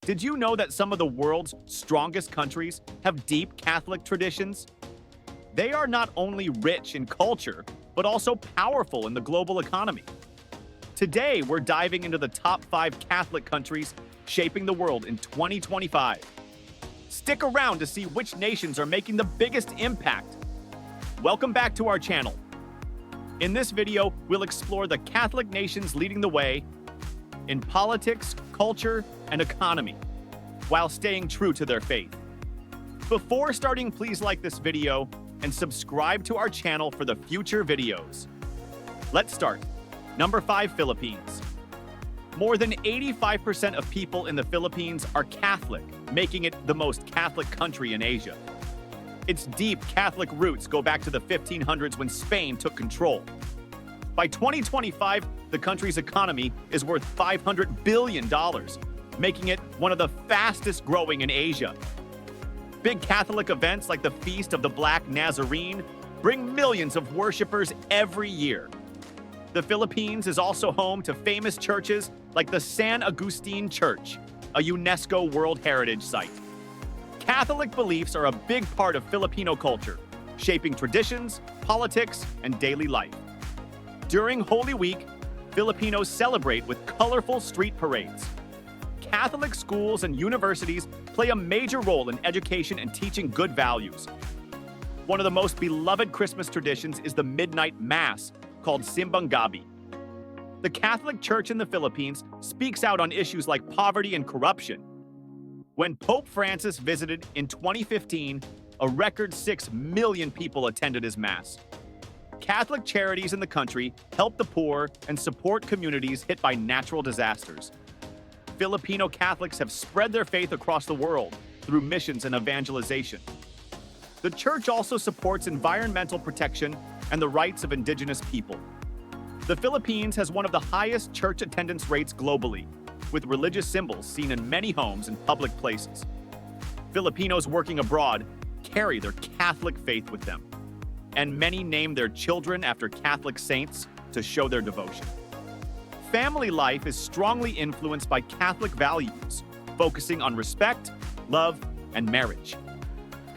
Did you know that some of the world's strongest countries have deep Catholic traditions? They are not only rich in culture, but also powerful in the global economy. Today, we're diving into the top 5 Catholic countries shaping the world in 2025. Stick around to see which nations are making the biggest impact. Welcome back to our channel. In this video, we'll explore the Catholic nations leading the way in politics, culture, and economy, while staying true to their faith. Before starting, please like this video and subscribe to our channel for the future videos. Let's start. Number 5, Philippines. More than 85% of people in the Philippines are Catholic, making it the most Catholic country in Asia. Its deep Catholic roots go back to the 1500s when Spain took control. By 2025, the country's economy is worth $500 billion, making it one of the fastest growing in Asia. Big Catholic events like the Feast of the Black Nazarene bring millions of worshipers every year. The Philippines is also home to famous churches like the San Agustin Church, a UNESCO World Heritage Site. Catholic beliefs are a big part of Filipino culture, shaping traditions, politics, and daily life. During Holy Week, Filipinos celebrate with colorful street parades. Catholic schools and universities play a major role in education and teaching good values. One of the most beloved Christmas traditions is the Midnight Mass, called Simbang Gabi. The Catholic Church in the Philippines speaks out on issues like poverty and corruption. When Pope Francis visited in 2015, a record 6 million people attended his Mass. Catholic charities in the country help the poor and support communities hit by natural disasters. Filipino Catholics have spread their faith across the world through missions and evangelization. The church also supports environmental protection and the rights of indigenous people. The Philippines has one of the highest church attendance rates globally, with religious symbols seen in many homes and public places. Filipinos working abroad carry their Catholic faith with them, and many name their children after Catholic saints to show their devotion. Family life is strongly influenced by Catholic values, focusing on respect, love, and marriage.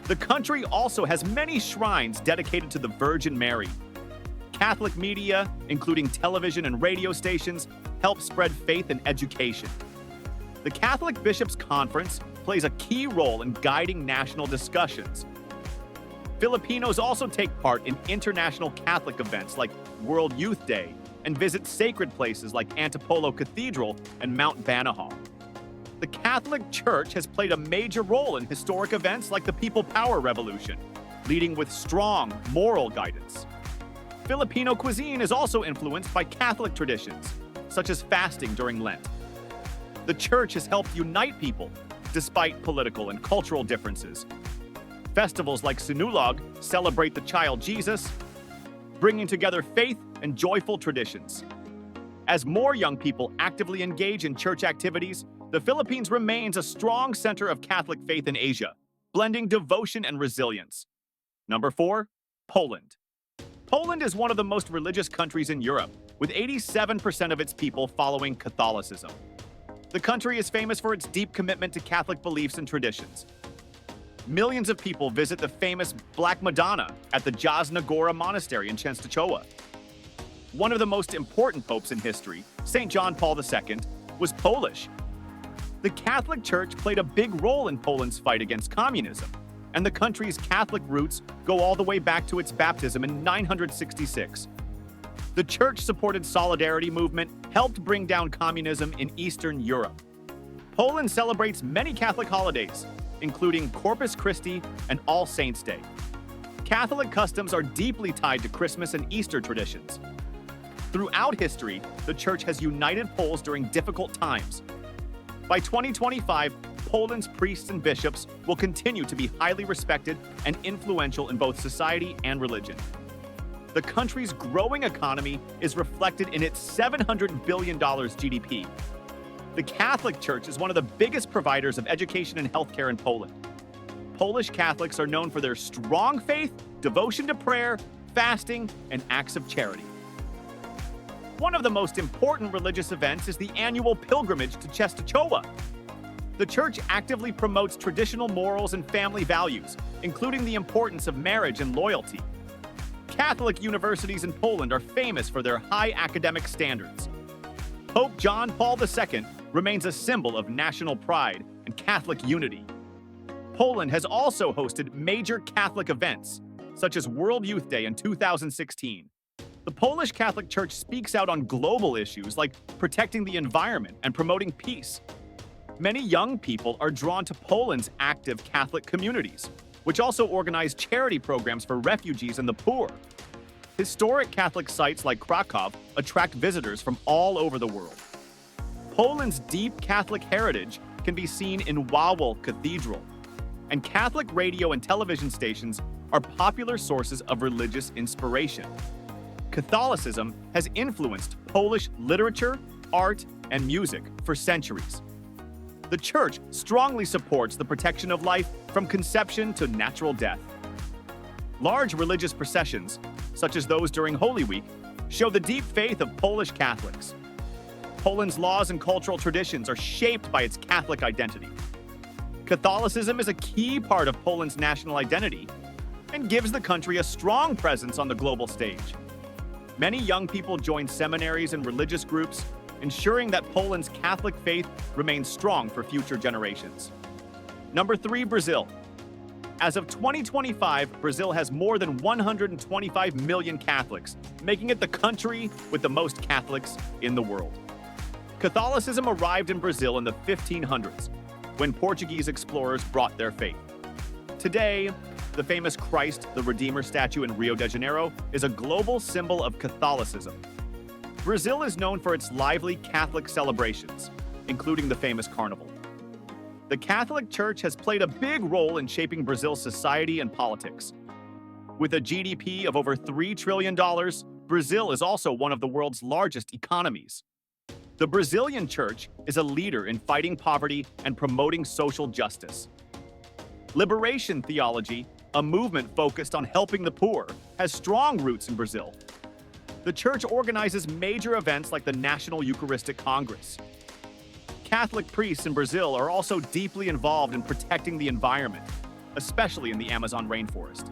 The country also has many shrines dedicated to the Virgin Mary. Catholic media, including television and radio stations, help spread faith and education. The Catholic Bishops' Conference plays a key role in guiding national discussions. Filipinos also take part in international Catholic events like World Youth Day and visit sacred places like Antipolo Cathedral and Mount Banahaw. The Catholic Church has played a major role in historic events like the People Power Revolution, leading with strong moral guidance. Filipino cuisine is also influenced by Catholic traditions, such as fasting during Lent. The Church has helped unite people despite political and cultural differences. Festivals like Sinulog celebrate the child Jesus, bringing together faith and joyful traditions. As more young people actively engage in church activities, the Philippines remains a strong center of Catholic faith in Asia, blending devotion and resilience. Number 4, Poland. Poland is one of the most religious countries in Europe, with 87% of its people following Catholicism. The country is famous for its deep commitment to Catholic beliefs and traditions. Millions of people visit the famous Black Madonna at the Jasna Gora Monastery in Częstochowa. One of the most important popes in history, St. John Paul II, was Polish. The Catholic Church played a big role in Poland's fight against communism, and the country's Catholic roots go all the way back to its baptism in 966. The church-supported Solidarity movement helped bring down communism in Eastern Europe. Poland celebrates many Catholic holidays, including Corpus Christi and All Saints' Day. Catholic customs are deeply tied to Christmas and Easter traditions. Throughout history, the Church has united Poles during difficult times. By 2025, Poland's priests and bishops will continue to be highly respected and influential in both society and religion. The country's growing economy is reflected in its $700 billion GDP. The Catholic Church is one of the biggest providers of education and healthcare in Poland. Polish Catholics are known for their strong faith, devotion to prayer, fasting, and acts of charity. One of the most important religious events is the annual pilgrimage to Częstochowa. The church actively promotes traditional morals and family values, including the importance of marriage and loyalty. Catholic universities in Poland are famous for their high academic standards. Pope John Paul II remains a symbol of national pride and Catholic unity. Poland has also hosted major Catholic events, such as World Youth Day in 2016. The Polish Catholic Church speaks out on global issues like protecting the environment and promoting peace. Many young people are drawn to Poland's active Catholic communities, which also organize charity programs for refugees and the poor. Historic Catholic sites like Krakow attract visitors from all over the world. Poland's deep Catholic heritage can be seen in Wawel Cathedral, and Catholic radio and television stations are popular sources of religious inspiration. Catholicism has influenced Polish literature, art, and music for centuries. The Church strongly supports the protection of life from conception to natural death. Large religious processions, such as those during Holy Week, show the deep faith of Polish Catholics. Poland's laws and cultural traditions are shaped by its Catholic identity. Catholicism is a key part of Poland's national identity and gives the country a strong presence on the global stage. Many young people join seminaries and religious groups, ensuring that Poland's Catholic faith remains strong for future generations. Number 3, Brazil. As of 2025, Brazil has more than 125 million Catholics, making it the country with the most Catholics in the world. Catholicism arrived in Brazil in the 1500s, when Portuguese explorers brought their faith. Today, the famous Christ the Redeemer statue in Rio de Janeiro is a global symbol of Catholicism. Brazil is known for its lively Catholic celebrations, including the famous Carnival. The Catholic Church has played a big role in shaping Brazil's society and politics. With a GDP of over $3 trillion, Brazil is also one of the world's largest economies. The Brazilian Church is a leader in fighting poverty and promoting social justice. Liberation theology, a movement focused on helping the poor, has strong roots in Brazil. The Church organizes major events like the National Eucharistic Congress. Catholic priests in Brazil are also deeply involved in protecting the environment, especially in the Amazon rainforest.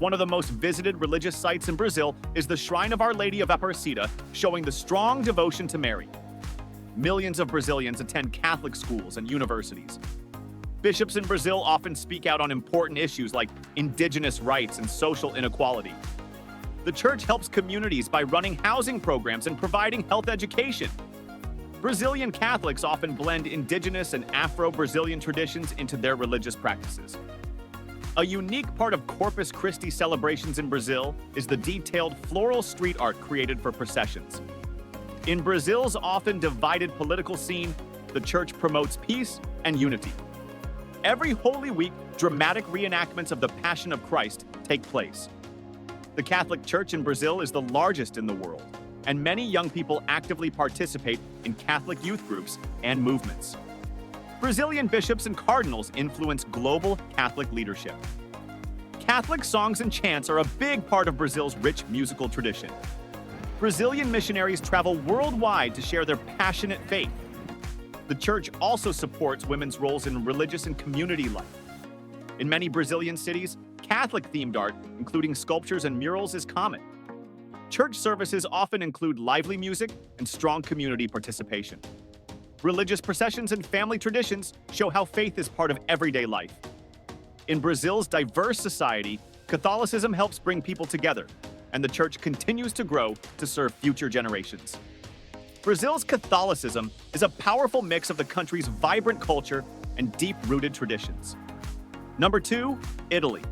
One of the most visited religious sites in Brazil is the Shrine of Our Lady of Aparecida, showing the strong devotion to Mary. Millions of Brazilians attend Catholic schools and universities. Bishops in Brazil often speak out on important issues like indigenous rights and social inequality. The Church helps communities by running housing programs and providing health education. Brazilian Catholics often blend indigenous and Afro-Brazilian traditions into their religious practices. A unique part of Corpus Christi celebrations in Brazil is the detailed floral street art created for processions. In Brazil's often divided political scene, the Church promotes peace and unity. Every Holy Week, dramatic reenactments of the Passion of Christ take place. The Catholic Church in Brazil is the largest in the world, and many young people actively participate in Catholic youth groups and movements. Brazilian bishops and cardinals influence global Catholic leadership. Catholic songs and chants are a big part of Brazil's rich musical tradition. Brazilian missionaries travel worldwide to share their passionate faith. The Church also supports women's roles in religious and community life. In many Brazilian cities, Catholic-themed art, including sculptures and murals, is common. Church services often include lively music and strong community participation. Religious processions and family traditions show how faith is part of everyday life. In Brazil's diverse society, Catholicism helps bring people together, and the Church continues to grow to serve future generations. Brazil's Catholicism is a powerful mix of the country's vibrant culture and deep-rooted traditions. Number 2, Italy.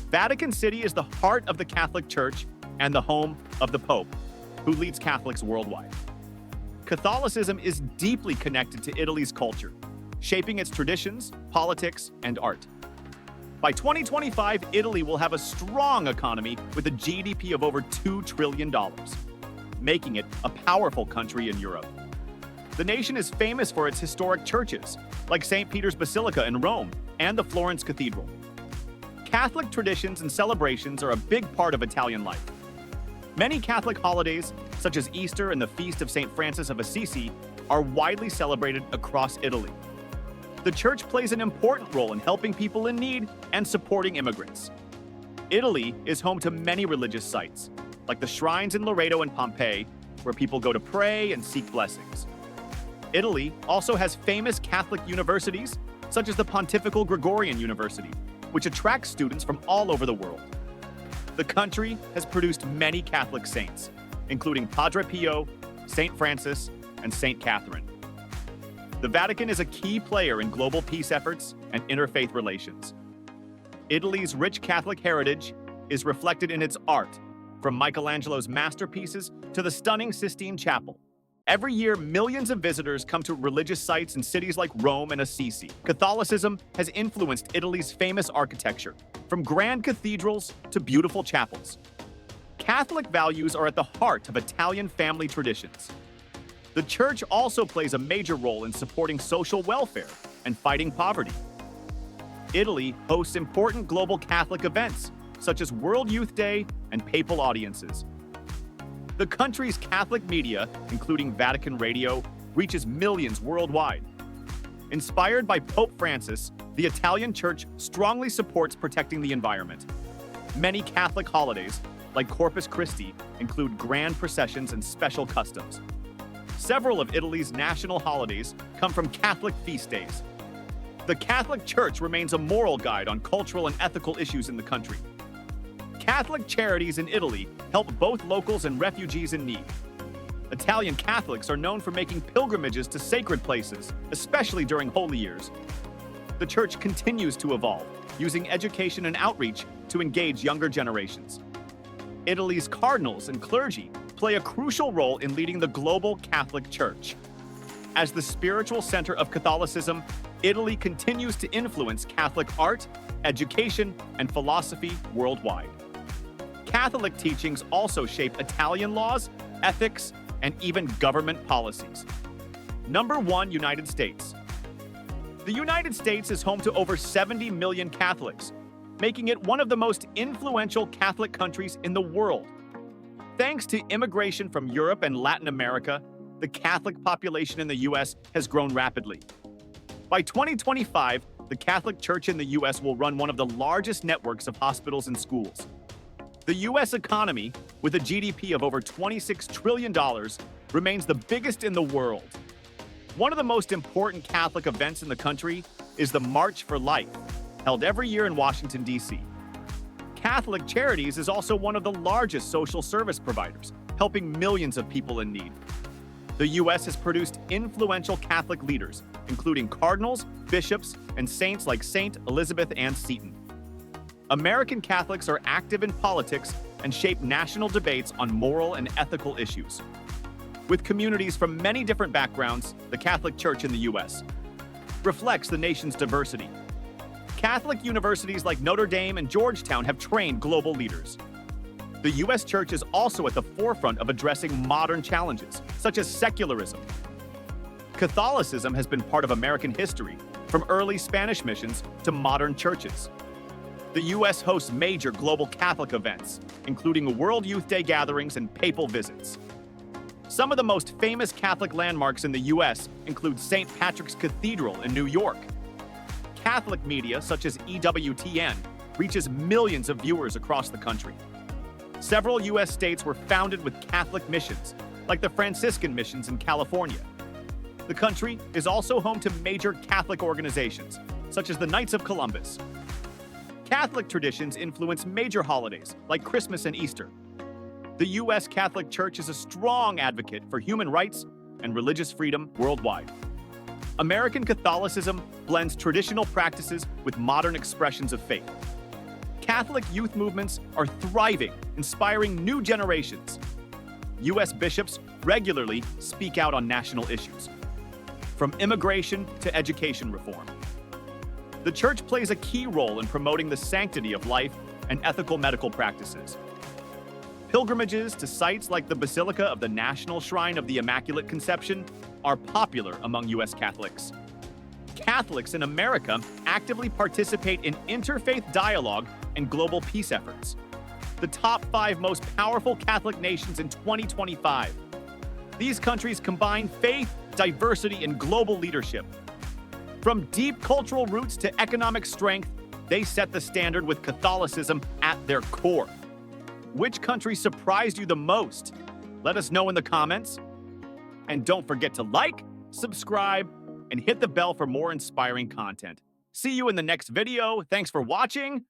Vatican City is the heart of the Catholic Church and the home of the Pope, who leads Catholics worldwide. Catholicism is deeply connected to Italy's culture, shaping its traditions, politics, and art. By 2025, Italy will have a strong economy with a GDP of over $2 trillion, making it a powerful country in Europe. The nation is famous for its historic churches, like St. Peter's Basilica in Rome and the Florence Cathedral. Catholic traditions and celebrations are a big part of Italian life. Many Catholic holidays, such as Easter and the Feast of St. Francis of Assisi, are widely celebrated across Italy. The church plays an important role in helping people in need and supporting immigrants. Italy is home to many religious sites, like the shrines in Loreto and Pompeii, where people go to pray and seek blessings. Italy also has famous Catholic universities, such as the Pontifical Gregorian University, which attracts students from all over the world. The country has produced many Catholic saints, including Padre Pio, St. Francis, and St. Catherine. The Vatican is a key player in global peace efforts and interfaith relations. Italy's rich Catholic heritage is reflected in its art, from Michelangelo's masterpieces to the stunning Sistine Chapel. Every year, millions of visitors come to religious sites in cities like Rome and Assisi. Catholicism has influenced Italy's famous architecture, from grand cathedrals to beautiful chapels. Catholic values are at the heart of Italian family traditions. The church also plays a major role in supporting social welfare and fighting poverty. Italy hosts important global Catholic events, such as World Youth Day and papal audiences. The country's Catholic media, including Vatican Radio, reaches millions worldwide. Inspired by Pope Francis, the Italian Church strongly supports protecting the environment. Many Catholic holidays, like Corpus Christi, include grand processions and special customs. Several of Italy's national holidays come from Catholic feast days. The Catholic Church remains a moral guide on cultural and ethical issues in the country. Catholic charities in Italy help both locals and refugees in need. Italian Catholics are known for making pilgrimages to sacred places, especially during holy years. The church continues to evolve, using education and outreach to engage younger generations. Italy's cardinals and clergy play a crucial role in leading the global Catholic Church. As the spiritual center of Catholicism, Italy continues to influence Catholic art, education, and philosophy worldwide. Catholic teachings also shape Italian laws, ethics, and even government policies. Number 1, United States. The United States is home to over 70 million Catholics, making it one of the most influential Catholic countries in the world. Thanks to immigration from Europe and Latin America, the Catholic population in the U.S. has grown rapidly. By 2025, the Catholic Church in the U.S. will run one of the largest networks of hospitals and schools. The U.S. economy, with a GDP of over $26 trillion, remains the biggest in the world. One of the most important Catholic events in the country is the March for Life, held every year in Washington, D.C. Catholic Charities is also one of the largest social service providers, helping millions of people in need. The U.S. has produced influential Catholic leaders, including cardinals, bishops, and saints like Saint Elizabeth Ann Seton. American Catholics are active in politics and shape national debates on moral and ethical issues. With communities from many different backgrounds, the Catholic Church in the U.S. reflects the nation's diversity. Catholic universities like Notre Dame and Georgetown have trained global leaders. The U.S. Church is also at the forefront of addressing modern challenges, such as secularism. Catholicism has been part of American history, from early Spanish missions to modern churches. The U.S. hosts major global Catholic events, including World Youth Day gatherings and papal visits. Some of the most famous Catholic landmarks in the U.S. include St. Patrick's Cathedral in New York. Catholic media, such as EWTN, reaches millions of viewers across the country. Several U.S. states were founded with Catholic missions, like the Franciscan missions in California. The country is also home to major Catholic organizations, such as the Knights of Columbus. Catholic traditions influence major holidays like Christmas and Easter. The U.S. Catholic Church is a strong advocate for human rights and religious freedom worldwide. American Catholicism blends traditional practices with modern expressions of faith. Catholic youth movements are thriving, inspiring new generations. U.S. bishops regularly speak out on national issues, from immigration to education reform. The Church plays a key role in promoting the sanctity of life and ethical medical practices. Pilgrimages to sites like the Basilica of the National Shrine of the Immaculate Conception are popular among U.S. Catholics. Catholics in America actively participate in interfaith dialogue and global peace efforts. The top 5 most powerful Catholic nations in 2025. These countries combine faith, diversity, and global leadership. From deep cultural roots to economic strength, they set the standard with Catholicism at their core. Which country surprised you the most? Let us know in the comments. And don't forget to like, subscribe, and hit the bell for more inspiring content. See you in the next video. Thanks for watching.